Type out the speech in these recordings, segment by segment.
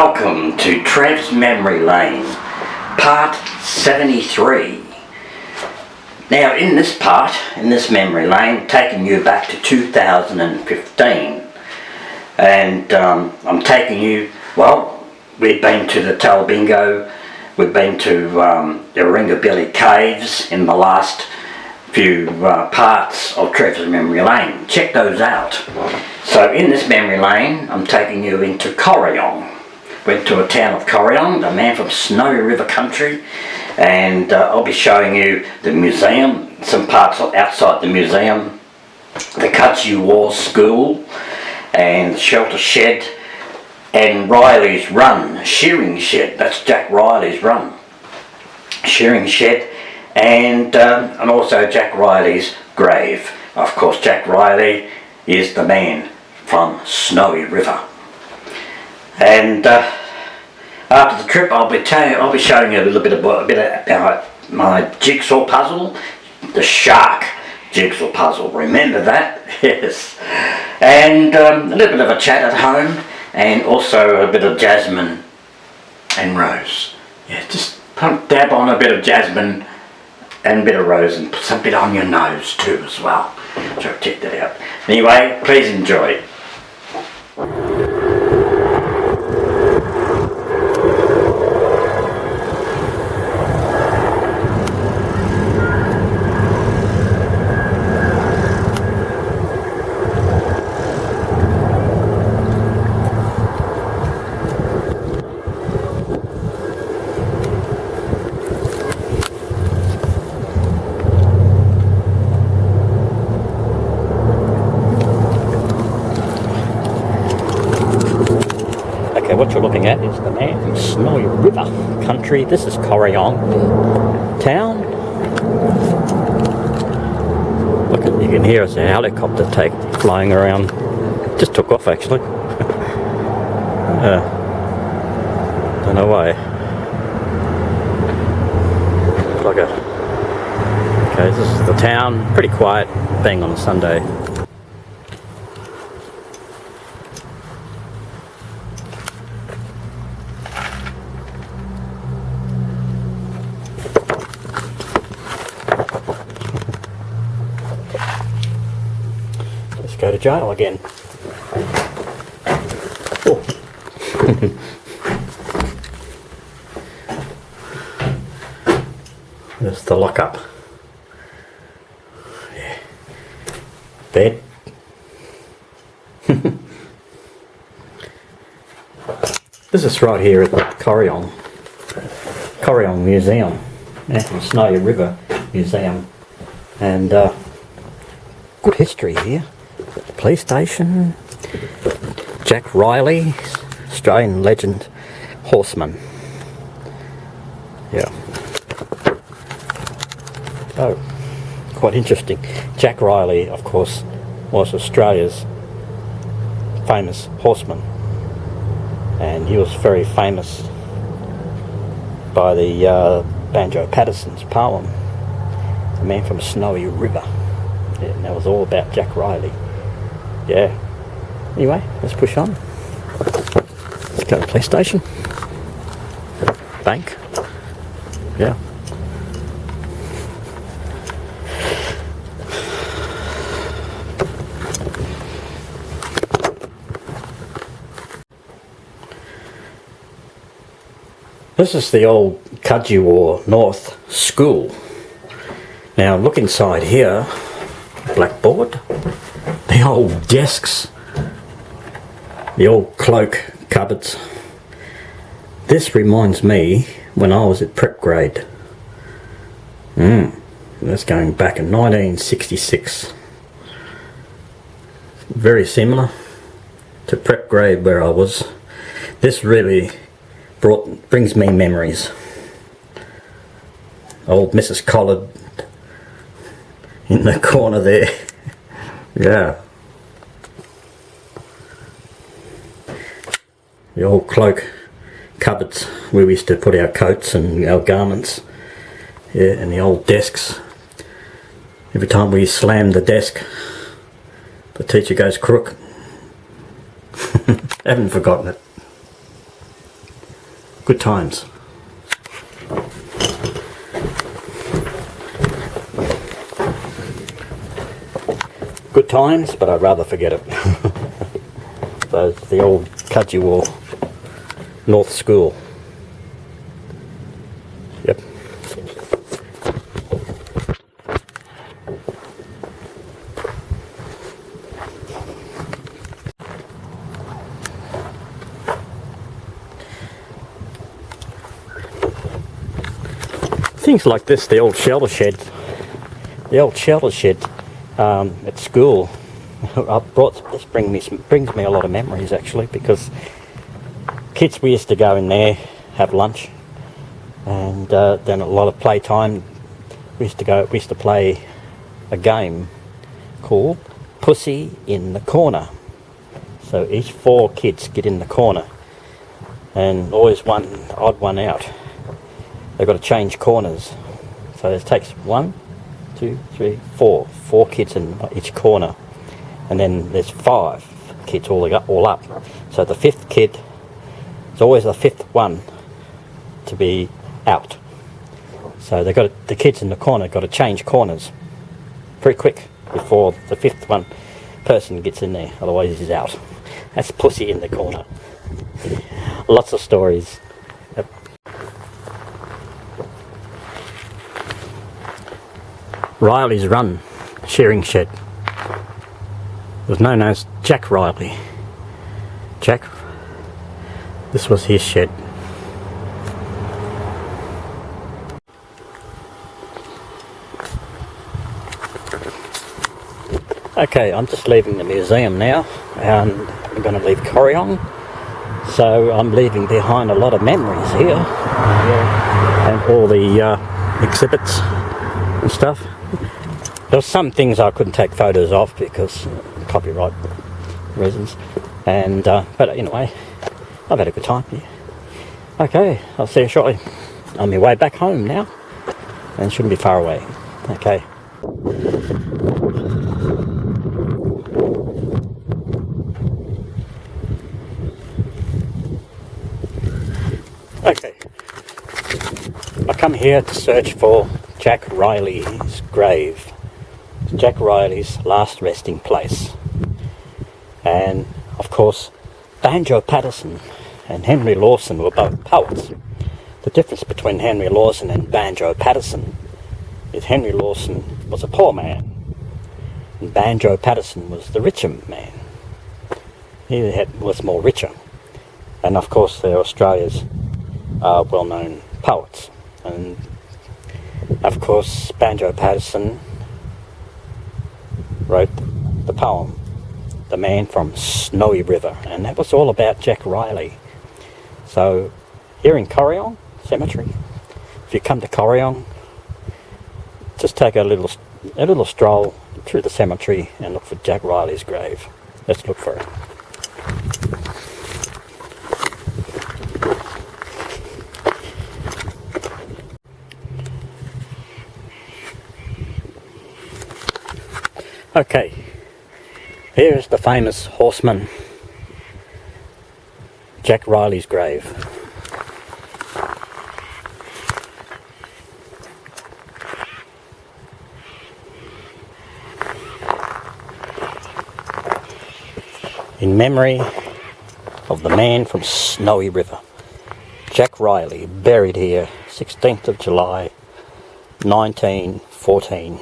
Welcome to TREV'S Memory Lane, part 73. Now in this part, in this memory lane, taking you back to 2015. And I'm taking you, well, we've been to the Talbingo, we've been to the Ringabilly Caves in the last few parts of TREV'S Memory Lane. Check those out. So in this memory lane, I'm taking you into Corryong. Went to a town of Corryong, the man from Snowy River country, and I'll be showing you the museum, some parts outside the museum, the Kudgee War School, and Shelter Shed, and Riley's Run, Shearing Shed. That's Jack Riley's Run, Shearing Shed, and also Jack Riley's grave. Of course, Jack Riley is the man from Snowy River. And after the trip, I'll be showing you a bit about my jigsaw puzzle, the shark jigsaw puzzle. Remember that? Yes. And a little bit of a chat at home, and also a bit of jasmine and rose. Yeah, just dab on a bit of jasmine and a bit of rose, and put some bit on your nose too as well. So check that out. Anyway, please enjoy. What you're looking at is the man from Snowy River country. This is Corryong town. Look, you can hear us a helicopter flying around. Just took off actually. Don't know why. Okay, this is the town. Pretty quiet, being on a Sunday. Go to jail again. Oh. There's the lockup. Yeah. Bed. This is right here at the Corryong Museum, National Snowy River Museum, and good history here. Police station, Jack Riley, Australian legend horseman. Yeah. Oh, quite interesting. Jack Riley, of course, was Australia's famous horseman, and he was very famous by the Banjo Patterson's poem, The Man from Snowy River. Yeah, and that was all about Jack Riley. Yeah. Anyway, let's push on. Let's go to the police station. Bank. Yeah. This is the old Kudgee War North School. Now look inside here. Blackboard. The old desks, the old cloak cupboards. This reminds me when I was at prep grade. That's going back in 1966. Very similar to prep grade where I was. This really brings me memories. Old Mrs. Collard in the corner there. Yeah. The old cloak cupboards where we used to put our coats and our garments. Yeah, and the old desks. Every time we slam the desk, the teacher goes crook. Haven't forgotten it. Good times. Good times, but I'd rather forget it. So it's the old Cudgewar North School. Yep. Things like this, the old shelter shed at school. This brings me a lot of memories actually, because kids, we used to go in there, have lunch, and then a lot of playtime. We used to play a game called Pussy in the Corner. So each 4 kids get in the corner, and always one odd one out. They've got to change corners. So it takes 1, 2, 3, 4 kids in each corner, and then there's 5 kids all up. So the 5th kid, it's always the 5th one to be out. So the kids in the corner got to change corners pretty quick before the 5th person gets in there, otherwise he's out. That's Pussy in the Corner. Lots of stories. Yep. Riley's Run shearing shed was known as Jack Riley. This was his shed. Okay, I'm just leaving the museum now, and I'm going to leave Corryong. So I'm leaving behind a lot of memories here, and all the exhibits and stuff. There were some things I couldn't take photos of because copyright reasons, and but anyway, I've had a good time here. Okay, I'll see you shortly. I'm on my way back home now, and shouldn't be far away. Okay. Okay, I come here to search for Jack Riley's grave. It's Jack Riley's last resting place. And of course, Banjo Patterson and Henry Lawson were both poets. The difference between Henry Lawson and Banjo Patterson is Henry Lawson was a poor man, and Banjo Patterson was the richer man. He was more richer. And of course, they're Australia's well-known poets. And of course, Banjo Patterson wrote the poem The Man from Snowy River, and that was all about Jack Riley. So here in Corryong Cemetery, if you come to Corryong, just take a little stroll through the cemetery and look for Jack Riley's grave. Let's look for it. Okay, here is the famous horseman, Jack Riley's grave. In memory of the man from Snowy River, Jack Riley, buried here 16th of July 1914.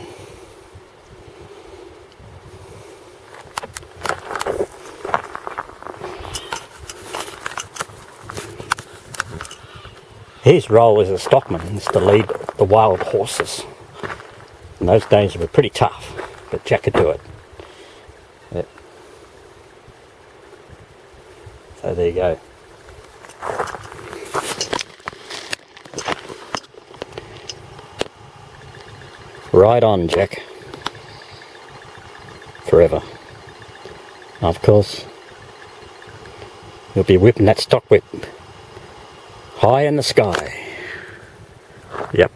His role as a stockman is to lead the wild horses. In those days they were pretty tough, but Jack could do it. Yep. So there you go. Ride on, Jack. Forever. Of course, you'll be whipping that stock whip high in the sky. Yep.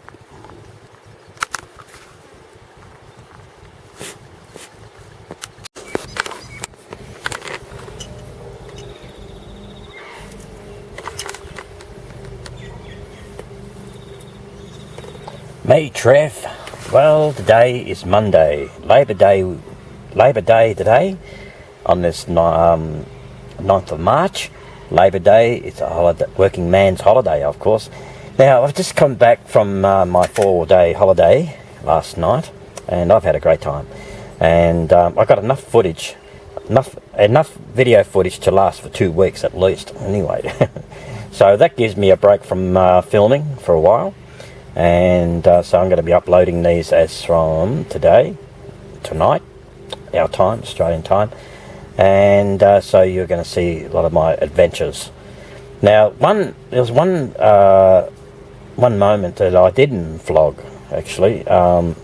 Me, Trev. Well, today is Monday, Labor Day today, on this 9th of March. Labor Day, it's a holiday, working man's holiday, of course. Now, I've just come back from my 4-day holiday last night, and I've had a great time. And I got enough footage, enough video footage to last for 2 weeks at least, anyway. So that gives me a break from filming for a while. And so I'm going to be uploading these as from tonight, our time, Australian time. And so you're going to see a lot of my adventures. Now, there was one moment that I didn't vlog, actually. I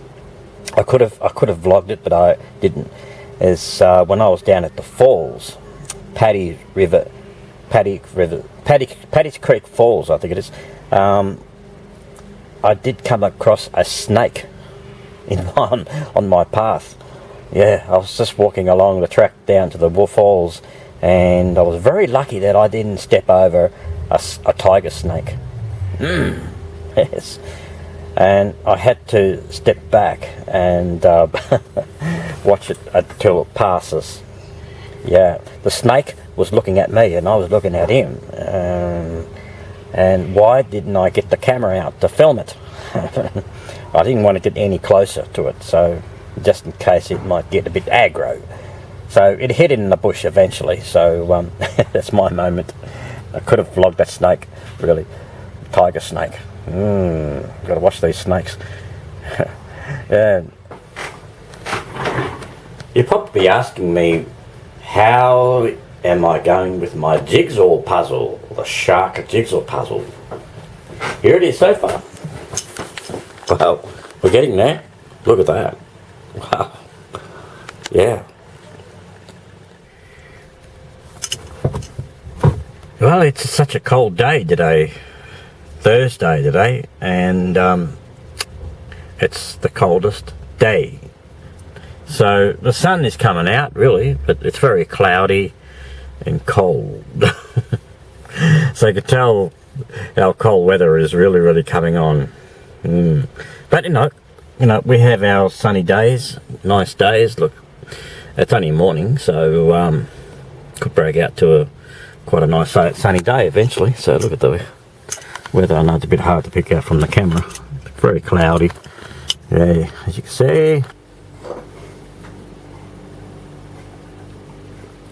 could have vlogged it, but I didn't. Is when I was down at the falls, Paddy's Creek Falls, I think it is. I did come across a snake on my path. Yeah, I was just walking along the track down to the falls, and I was very lucky that I didn't step over a tiger snake. Yes. And I had to step back and watch it until it passes. Yeah, the snake was looking at me and I was looking at him. And why didn't I get the camera out to film it? I didn't want to get any closer to it, so just in case it might get a bit aggro. So it hid in the bush eventually, so that's my moment. I could have vlogged that snake, really. Tiger snake. Gotta watch these snakes. Yeah. You're probably asking me, how am I going with my jigsaw puzzle, the shark jigsaw puzzle? Here it is so far. Well, we're getting there. Look at that. Wow. Yeah. Well, it's such a cold day today. Thursday today, and it's the coldest day. So the sun is coming out, really, but it's very cloudy and cold. So you can tell our cold weather is really, really coming on. But you know, we have our sunny days, nice days. Look, it's only morning, so could break out to quite a nice sunny day eventually. So look at the weather. I know it's a bit hard to pick out from the camera. It's very cloudy. Yeah, as you can see.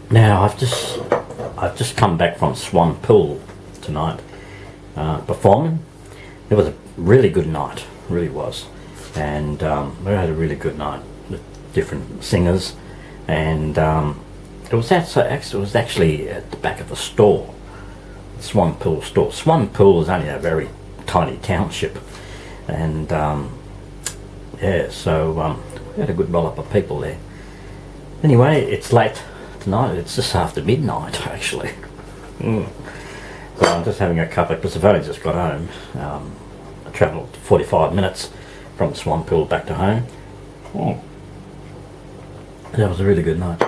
Now I've just come back from Swan Pool tonight, performing. It was a really good night, really was, and we had a really good night with different singers, and it was actually at the back of a store, Swan Pool store. Swan Pool is only a very tiny township, and yeah, so we had a good roll up of people there. Anyway, it's late tonight. It's just after midnight, actually. So I'm just having a cuppa because I've only just got home. I travelled 45 minutes from Swan Pool back to home. That was a really good night.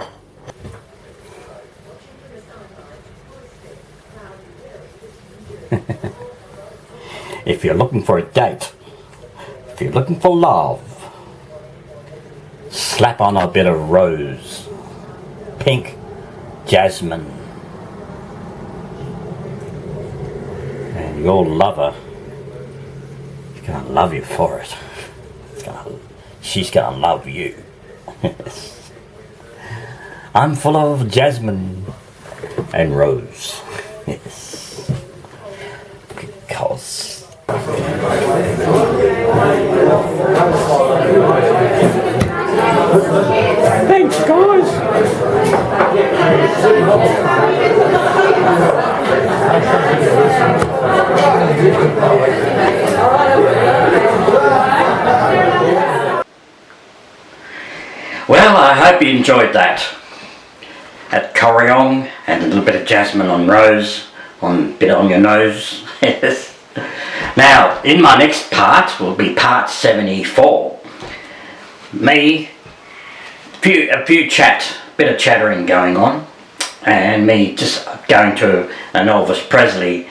If you're looking for a date, if you're looking for love, slap on a bit of rose, pink, jasmine, and your lover is gonna love you for it. She's gonna love you. I'm full of jasmine and rose. Yes. Because thanks, guys. Well, I hope you enjoyed that. At Corryong and a little bit of jasmine on rose, on bit on your nose. Yes. Now, in my next part will be part 74. Me, bit of chattering going on, and me just going to an Elvis Presley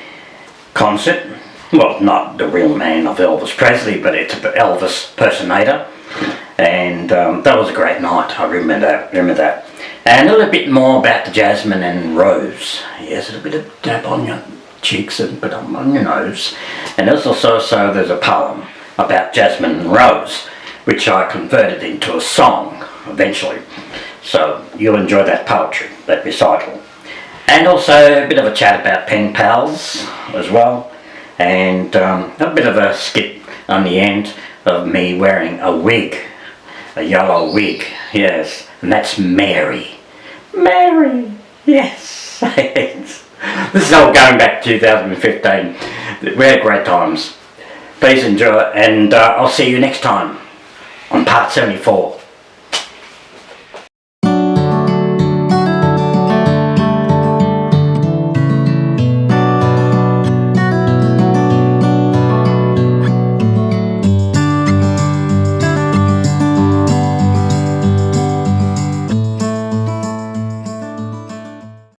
concert. well, not the real man of Elvis Presley, but it's an Elvis impersonator. And that was a great night. I remember that. And a little bit more about the Jasmine and Rose. Yes, a little bit of dab on your cheeks and a bit on your nose. And there's also there's a poem about Jasmine and Rose, which I converted into a song eventually. So you'll enjoy that poetry, that recital. And also a bit of a chat about pen pals as well. And a bit of a skit on the end of me wearing a wig, a yellow wig, yes, and that's Mary. Mary, yes. This is all going back to 2015. We had great times. Please enjoy, and I'll see you next time on part 74.